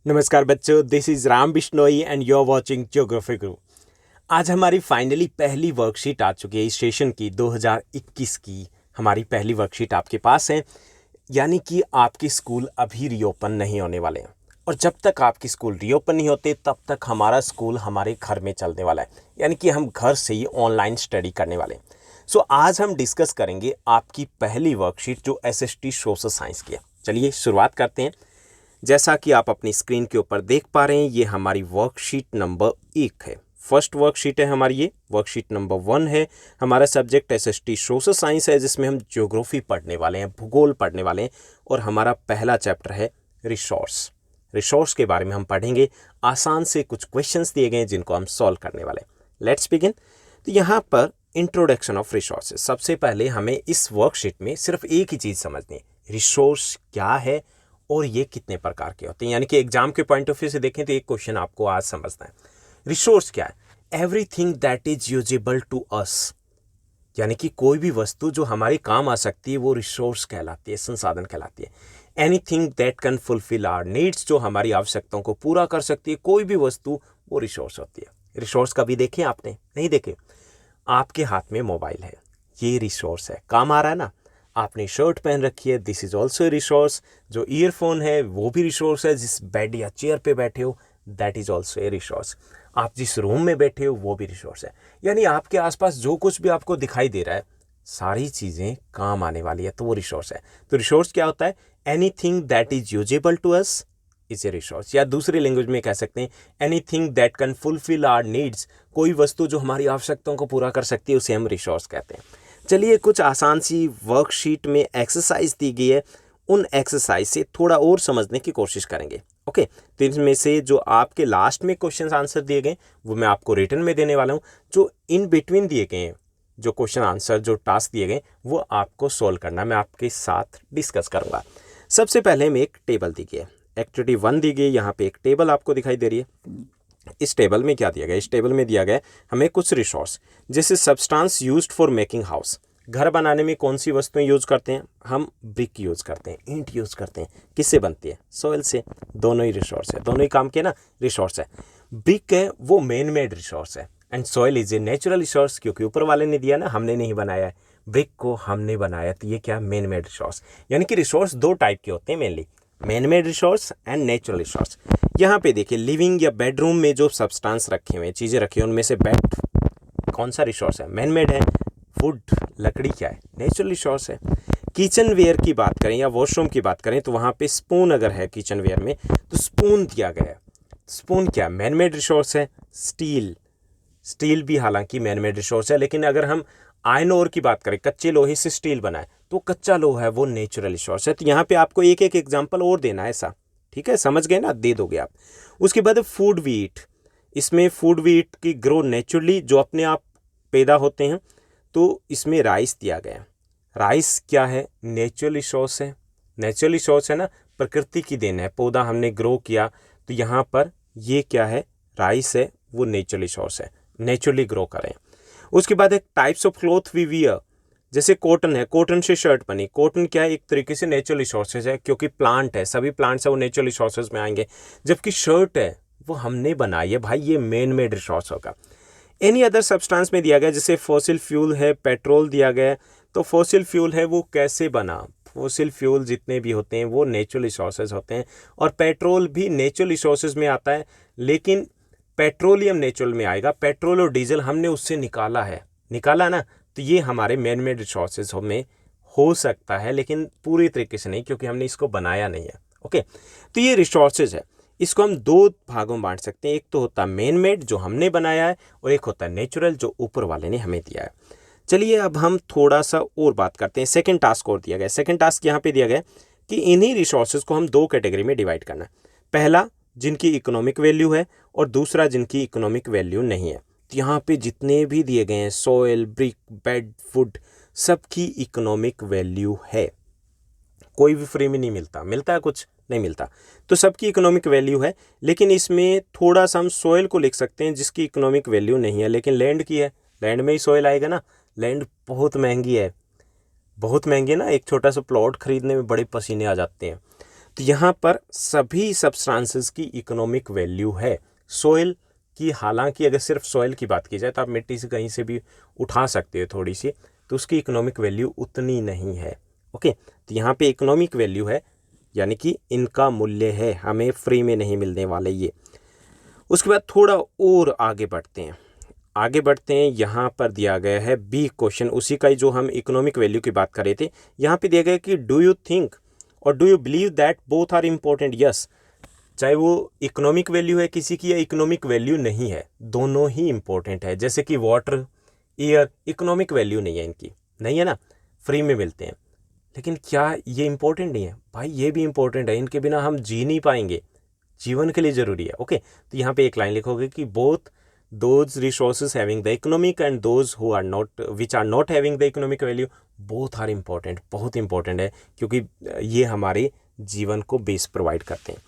नमस्कार बच्चों, this is Ram Bishnoi and you are watching geography guru. आज हमारी फाइनली पहली वर्कशीट आ चुकी है इस सेशन की 2021 की। हमारी पहली वर्कशीट आपके पास है, यानी कि आपके स्कूल अभी रीओपन नहीं होने वाले हैं। और जब तक आपके स्कूल रीओपन नहीं होते तब तक हमारा स्कूल हमारे घर में चलने वाला है, यानी कि हम घर से ही ऑनलाइन स्टडी करने वाले हैं। सो आज हम डिस्कस करेंगे आपकी पहली वर्कशीट जो एसएसटी सोशल साइंस की है। चलिए शुरुआत करते हैं। जैसा कि आप अपनी स्क्रीन के ऊपर देख पा रहे हैं, ये हमारी वर्कशीट नंबर 1 है। फर्स्ट वर्कशीट है हमारी, ये वर्कशीट नंबर 1 है। हमारा सब्जेक्ट एसएसटी सोशल साइंस है, जिसमें हम ज्योग्राफी पढ़ने वाले हैं, भूगोल पढ़ने वाले हैं। और हमारा पहला चैप्टर है रिसोर्स। रिसोर्स के बारे में हम पढ़ेंगे। आसान से कुछ क्वेश्चंस दिए गए हैं जिनको हम सॉल्व करने वाले हैं। Let's begin. तो यहाँ पर इंट्रोडक्शन ऑफ रिसोर्सेज। सबसे पहले हमें इस वर्कशीट में सिर्फ एक ही चीज़ समझनी है, रिसोर्स क्या है और ये कितने प्रकार के होते हैं। यानी कि एग्जाम के पॉइंट ऑफ व्यू से देखें तो एक क्वेश्चन आपको आज समझना है। रिसोर्स क्या है? Everything that is usable to us, यानी कि कोई भी वस्तु जो हमारे काम आ सकती है वो रिसोर्स कहलाती है, संसाधन कहलाती है। Anything that can fulfil our needs, जो हमारी आवश्यकताओं को पूरा कर सकती है, कोई भी वस्तु, वो रिसोर्स होती है। रिसोर्स कभी देखे आपने? नहीं देखे? आपके हाथ में मोबाइल है, ये रिसोर्स है, काम आ रहा है ना। आपने शर्ट पहन रखी है, दिस इज ऑल्सो रिसोर्स। जो ईयरफोन है वो भी रिसोर्स है। जिस बेड या चेयर पे बैठे हो that is also a resource. आप जिस रूम में बैठे हो वो भी रिसोर्स है। यानी आपके आसपास जो कुछ भी आपको दिखाई दे रहा है, सारी चीज़ें काम आने वाली है, तो वो रिसोर्स है। तो रिसोर्स क्या होता है? Anything that is usable to us is a resource, या दूसरी लैंग्वेज में कह सकते हैं anything that can fulfil our needs. कोई वस्तु जो हमारी आवश्यकताओं को पूरा कर सकती है उसे हम रिसोर्स कहते हैं। चलिए, कुछ आसान सी वर्कशीट में एक्सरसाइज दी गई है, उन एक्सरसाइज से थोड़ा और समझने की कोशिश करेंगे। ओके, तो इनमें से जो आपके लास्ट में क्वेश्चन आंसर दिए गए वो मैं आपको रिटन में देने वाला हूँ। जो इन बिटवीन दिए गए हैं, जो क्वेश्चन आंसर, जो टास्क दिए गए, वो आपको सोल्व करना मैं आपके साथ डिस्कस करूँगा। सबसे पहले हमें एक टेबल दी गई है, एक्टिविटी 1 दी गई। यहाँ पे एक टेबल आपको दिखाई दे रही है। इस टेबल में क्या दिया गया? इस टेबल में दिया गया हमें कुछ रिसोर्स, जैसे substance used for making house. घर बनाने में कौन सी वस्तुएं यूज करते हैं? हम ब्रिक यूज करते हैं, ईंट यूज करते हैं। किससे बनती है? सॉइल से। दोनों ही रिसोर्स है, दोनों ही काम के ना रिसोर्स है। ब्रिक है वो मैन मेड रिसोर्स है, and soil is a natural resource, क्योंकि ऊपर वाले ने दिया ना, हमने नहीं बनाया है। ब्रिक को हमने बनाया, तो ये क्या? Man made resource. यानी कि रिसोर्स दो टाइप के होते हैं mainly, man made resource and natural resource. यहाँ पे देखिए, लिविंग या बेडरूम में जो सब्सटेंस रखे हुए हैं, चीज़ें रखी हुई, उनमें से बेड कौन सा रिसोर्स है? मैन मेड है। वुड, लकड़ी, क्या है? नेचुरल रिसोर्स है। किचन वेयर की बात करें या वॉशरूम की बात करें तो वहाँ पे स्पून अगर है किचन वेयर में, तो स्पून दिया गया है। स्पून क्या? मैन मेड रिसोर्स है। स्टील, स्टील भी हालांकि मैन मेड रिसोर्स है, लेकिन अगर हम आयरन ओर की बात करें, कच्चे लोहे से स्टील बना है, तो कच्चा लोहा है वो नेचुरल रिसोर्स है। तो यहाँ पे आपको एक एक एग्जांपल और देना है ऐसा, ठीक है? समझ गए ना? दे दोगे आप। उसके बाद फूड वीट, इसमें फूड वीट की ग्रो नेचुरली, जो अपने आप पैदा होते हैं। तो इसमें राइस दिया गया है। राइस क्या है? नेचुरल रिसोर्स है। नेचुरल रिसोर्स है ना, प्रकृति की देन है, पौधा हमने ग्रो किया। तो यहाँ पर ये क्या है? राइस है, वो नेचुरल रिसोर्स है, नेचुरली ग्रो करें। उसके बाद एक types of cloth we wear, जैसे कॉटन है, कॉटन से शर्ट बनी। कॉटन क्या है? एक तरीके से नेचुरल रिसोर्सेज है, क्योंकि प्लांट है, सभी प्लांट्स है वो नेचुरल रिसोर्सेज में आएंगे। जबकि शर्ट है वो हमने बनाई है, भाई ये मेन मेड रिसोर्स होगा। एनी अदर सब्सटेंस में दिया गया, जैसे फॉसिल फ्यूल है, पेट्रोल दिया गया। तो फॉसिल फ्यूल है वो कैसे बना? फॉसिल फ्यूल जितने भी होते हैं वो नेचुरल रिसोर्सेज होते हैं, और पेट्रोल भी नेचुरल रिसोर्सेज में आता है, लेकिन पेट्रोलियम नेचुरल में आएगा। पेट्रोल और डीजल हमने उससे निकाला ना, तो ये हमारे मैन मेड रिसोर्सेज में हो सकता है, लेकिन पूरी तरीके से नहीं, क्योंकि हमने इसको बनाया नहीं है। ओके, तो ये रिसोर्सेज है। इसको हम दो भागों में बांट सकते हैं। एक तो होता है मैन मेड, जो हमने बनाया है, और एक होता है नेचुरल, जो ऊपर वाले ने हमें दिया है। चलिए अब हम थोड़ा सा और बात करते हैं। सेकंड टास्क और दिया गया। सेकंड टास्क यहाँ पे दिया गया कि इन्हीं रिसोर्सेज को हम दो कैटेगरी में डिवाइड करना है। पहला, जिनकी इकोनॉमिक वैल्यू है, और दूसरा जिनकी इकोनॉमिक वैल्यू नहीं है। तो यहाँ पे जितने भी दिए गए हैं, सॉइल, ब्रिक, बेड, वुड, सबकी इकोनॉमिक वैल्यू है। कोई भी फ्री में नहीं मिलता, मिलता है कुछ? नहीं मिलता। तो सबकी इकोनॉमिक वैल्यू है, लेकिन इसमें थोड़ा सा हम सॉइल को लिख सकते हैं जिसकी इकोनॉमिक वैल्यू नहीं है, लेकिन लैंड की है। लैंड में ही सॉइल आएगा ना। लैंड बहुत महंगी है, बहुत महंगी है ना। एक छोटा सा प्लॉट खरीदने में बड़े पसीने आ जाते हैं। तो यहाँ पर सभी सब्सटेंसेस की इकोनॉमिक वैल्यू है। सोइल की, हालांकि अगर सिर्फ सोइल की बात की जाए तो आप मिट्टी से कहीं से भी उठा सकते हो थोड़ी सी, तो उसकी इकोनॉमिक वैल्यू उतनी नहीं है। ओके, तो यहाँ पे इकोनॉमिक वैल्यू है, यानी कि इनका मूल्य है, हमें फ्री में नहीं मिलने वाले ये। उसके बाद थोड़ा और आगे बढ़ते हैं। यहाँ पर दिया गया है बी क्वेश्चन, उसी का ही जो हम इकोनॉमिक वैल्यू की बात कर रहे थे। यहाँ पे दिया गया है कि डू यू थिंक और do you believe that both are important. Yes, चाहे वो इकोनॉमिक वैल्यू है किसी की या इकोनॉमिक वैल्यू नहीं है, दोनों ही इम्पोर्टेंट है। जैसे कि वाटर, एयर, इकोनॉमिक वैल्यू नहीं है इनकी, नहीं है ना, फ्री में मिलते हैं, लेकिन क्या ये इम्पोर्टेंट नहीं है? भाई ये भी इम्पोर्टेंट है, इनके बिना हम जी नहीं पाएंगे, जीवन के लिए ज़रूरी है। ओके, तो यहाँ पे एक लाइन लिखोगे कि both those resources having the economic and those who are not, which are not having the economic value, both are important, बहुत इंपॉर्टेंट है, क्योंकि ये हमारे जीवन को बेस प्रोवाइड करते हैं।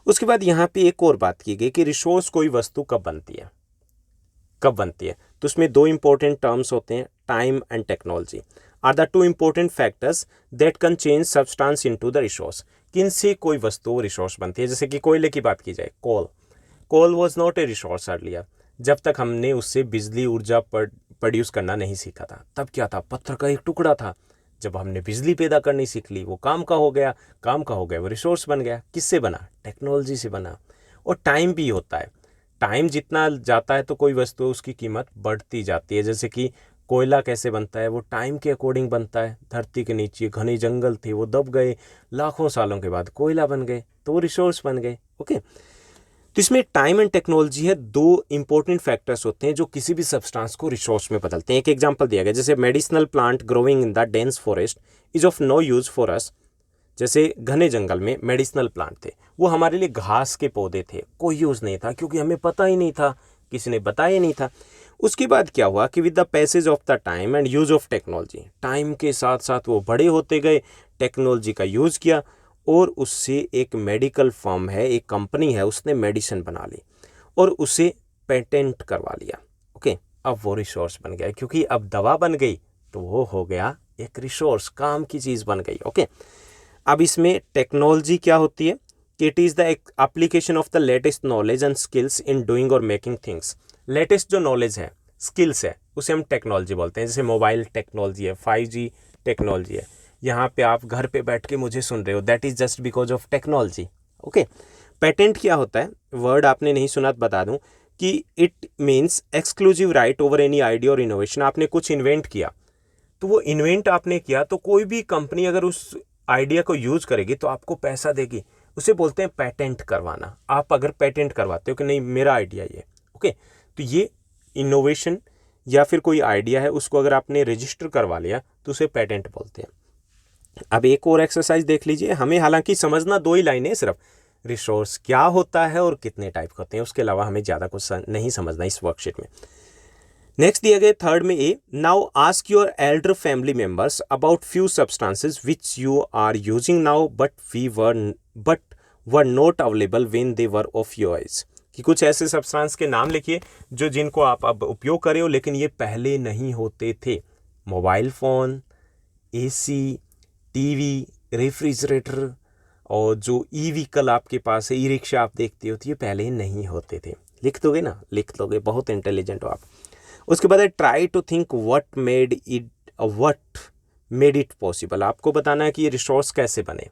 उसके बाद यहाँ पे एक और बात की गई कि रिसोर्स कोई वस्तु कब बनती है, तो उसमें दो इंपॉर्टेंट टर्म्स होते हैं, time and technology are the two important factors that can change substance into the resource. किनसे कोई वस्तु रिसोर्स बनती है? जैसे कि कोयले की बात की जाए, coal was not a resource earlier, जब तक हमने उससे बिजली ऊर्जा प्रोड्यूस करना नहीं सीखा था, तब क्या था, पत्थर का एक टुकड़ा था। जब हमने बिजली पैदा करनी सीख ली, वो काम का हो गया, वो रिसोर्स बन गया। किससे बना? टेक्नोलॉजी से बना। और टाइम भी होता है, टाइम जितना जाता है तो कोई वस्तु उसकी कीमत बढ़ती जाती है। जैसे कि कोयला कैसे बनता है, वो टाइम के अकॉर्डिंग बनता है। धरती के नीचे घने जंगल थे, वो दब गए, लाखों सालों के बाद कोयला बन गए, तो वो रिसोर्स बन गए। ओके, तो इसमें टाइम एंड टेक्नोलॉजी है, दो इंपॉर्टेंट फैक्टर्स होते हैं जो किसी भी सब्सटेंस को रिसोर्स में बदलते हैं। एक एग्जांपल दिया गया, जैसे medicinal plant growing in the dense forest is of no use for us. जैसे घने जंगल में मेडिसिनल प्लांट थे, वो हमारे लिए घास के पौधे थे, कोई यूज़ नहीं था, क्योंकि हमें पता ही नहीं था, किसी ने बताया नहीं था। उसके बाद क्या हुआ कि with the passage of the time and use of technology, time के साथ साथ वो बड़े होते गए, टेक्नोलॉजी का यूज़ किया, और उससे एक मेडिकल फर्म है, एक कंपनी है, उसने मेडिसिन बना ली और उसे पेटेंट करवा लिया। ओके, अब वो रिसोर्स बन गया, क्योंकि अब दवा बन गई तो वो हो गया एक रिसोर्स, काम की चीज़ बन गई। ओके, अब इसमें टेक्नोलॉजी क्या होती है कि it is the application of the latest knowledge and skills in doing और मेकिंग थिंग्स। लेटेस्ट जो नॉलेज है, स्किल्स है, उसे हम टेक्नोलॉजी बोलते हैं। जैसे मोबाइल टेक्नोलॉजी है, 5G टेक्नोलॉजी है, यहाँ पे आप घर पे बैठ के मुझे सुन रहे हो, that is just because of technology. Okay, patent क्या होता है, वर्ड आपने नहीं सुना तो बता दूं कि it means exclusive right over any idea और इनोवेशन। आपने कुछ इन्वेंट किया, तो वो इन्वेंट आपने किया, तो कोई भी कंपनी अगर उस आइडिया को यूज करेगी तो आपको पैसा देगी, उसे बोलते हैं पेटेंट करवाना। आप अगर पेटेंट करवाते हो कि नहीं मेरा आइडिया ये, ओके, तो ये इनोवेशन या फिर कोई आइडिया है, उसको अगर आपने रजिस्टर करवा लिया तो उसे पेटेंट बोलते हैं। अब एक और एक्सरसाइज देख लीजिए, हमें हालांकि समझना दो ही लाइनें सिर्फ, रिसोर्स क्या होता है और कितने टाइप के होते हैं, उसके अलावा हमें ज़्यादा कुछ नहीं समझना इस वर्कशीट में। नेक्स्ट दिया गया थर्ड में A, now ask your elder family members about few substances which you are using now but were not available when they were of your age. कि कुछ ऐसे सब्सटेंस के नाम लिखिए जो जिनको आप अब उपयोग कर रहे हो लेकिन ये पहले नहीं होते थे। Mobile phone, AC, TV, refrigerator, और जो ई व्हीकल आपके पास है, ई रिक्शा आप देखते हो, तो ये पहले नहीं होते थे। लिख दोगे ना, लिख दोगे, बहुत इंटेलिजेंट हो आप। उसके बाद है try to think what made it possible. आपको बताना है कि ये रिसोर्स कैसे बने,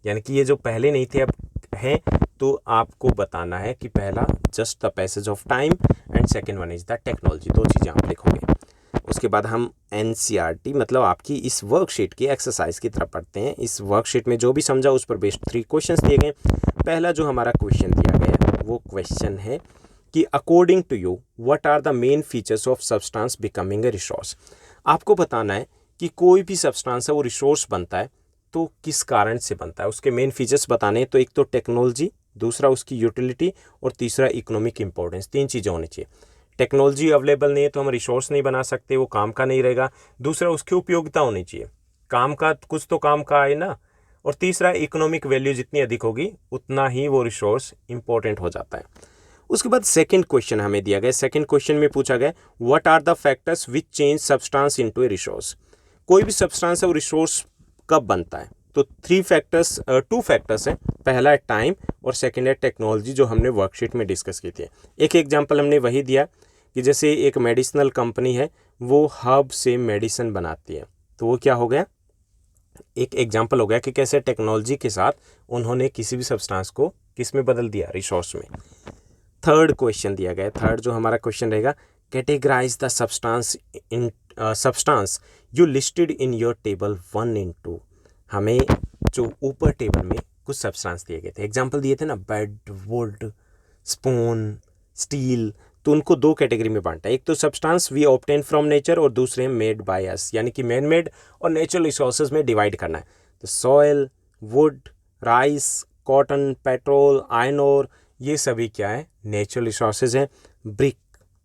यानी कि ये जो पहले नहीं थे अब हैं, तो आपको बताना है कि पहला just the passage of time and second one is the technology, दो चीज़ें आप लिखोगे। उसके बाद हम NCERT मतलब आपकी इस वर्कशीट की एक्सरसाइज की तरफ पढ़ते हैं। इस वर्कशीट में जो भी समझा उस पर बेस्ड 3 क्वेश्चंस दिए गए। पहला जो हमारा क्वेश्चन दिया गया है वो क्वेश्चन है कि according to you what are the main features of substance becoming a resource. आपको बताना है कि कोई भी सब्सटेंस है वो रिसोर्स बनता है तो किस कारण से बनता है, उसके मेन फीचर्स बताने हैं। तो एक तो टेक्नोलॉजी, दूसरा उसकी यूटिलिटी, और तीसरा इकोनॉमिक इंपॉर्टेंस। 3 चीज़ें होनी चाहिए। टेक्नोलॉजी अवेलेबल नहीं है तो हम रिसोर्स नहीं बना सकते, वो काम का नहीं रहेगा। दूसरा उसकी उपयोगिता होनी चाहिए, काम का कुछ तो काम का है ना। और तीसरा इकोनॉमिक वैल्यू जितनी अधिक होगी उतना ही वो रिसोर्स इंपॉर्टेंट हो जाता है। उसके बाद सेकंड क्वेश्चन हमें दिया गया। सेकंड क्वेश्चन में पूछा गया what are the factors which change substance into a resource. कोई भी सब्सटेंस है वो रिसोर्स कब बनता है, तो 2 फैक्टर्स हैं। पहला है टाइम और सेकंड है टेक्नोलॉजी, जो हमने वर्कशीट में डिस्कस की थी। एक एग्जांपल हमने वही दिया कि जैसे एक मेडिसिनल कंपनी है, वो हर्ब से मेडिसिन बनाती है, तो वो क्या हो गया, एक एग्जांपल हो गया कि कैसे टेक्नोलॉजी के साथ उन्होंने किसी भी सब्सटेंस को किस में बदल दिया, रिसोर्स में। थर्ड क्वेश्चन दिया गया, थर्ड जो हमारा क्वेश्चन रहेगा, categorise the substance you listed in your table 1 and 2। हमें जो ऊपर टेबल में कुछ सब्सटेंस दिए गए थे, एग्जांपल दिए थे ना, बेड, वुड, स्पून, स्टील, तो उनको 2 कैटेगरी में बांटा है। एक तो substance we obtain from nature और दूसरे मेड बाय अस, यानी कि मैन मेड और नेचुरल रिसोर्सेज में डिवाइड करना है। तो soil, wood, rice, cotton, petrol, iron ore, ये सभी क्या है, नेचुरल रिसोर्सेज हैं। ब्रिक,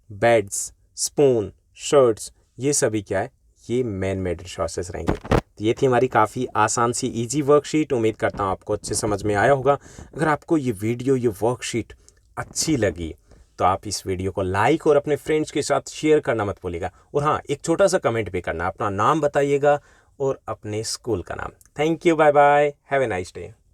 बेड्स, स्पून, शर्ट्स, ये सभी क्या है, ये मैन मेड रिसोर्सेज रहेंगे। तो ये थी हमारी काफ़ी आसान सी इजी वर्कशीट। उम्मीद करता हूँ आपको अच्छे समझ में आया होगा। अगर आपको ये वीडियो, ये वर्कशीट अच्छी लगी तो आप इस वीडियो को लाइक और अपने फ्रेंड्स के साथ शेयर करना मत भूलिएगा। और हाँ, एक छोटा सा कमेंट भी करना, अपना नाम बताइएगा और अपने स्कूल का नाम। Thank you, bye bye, have a nice day.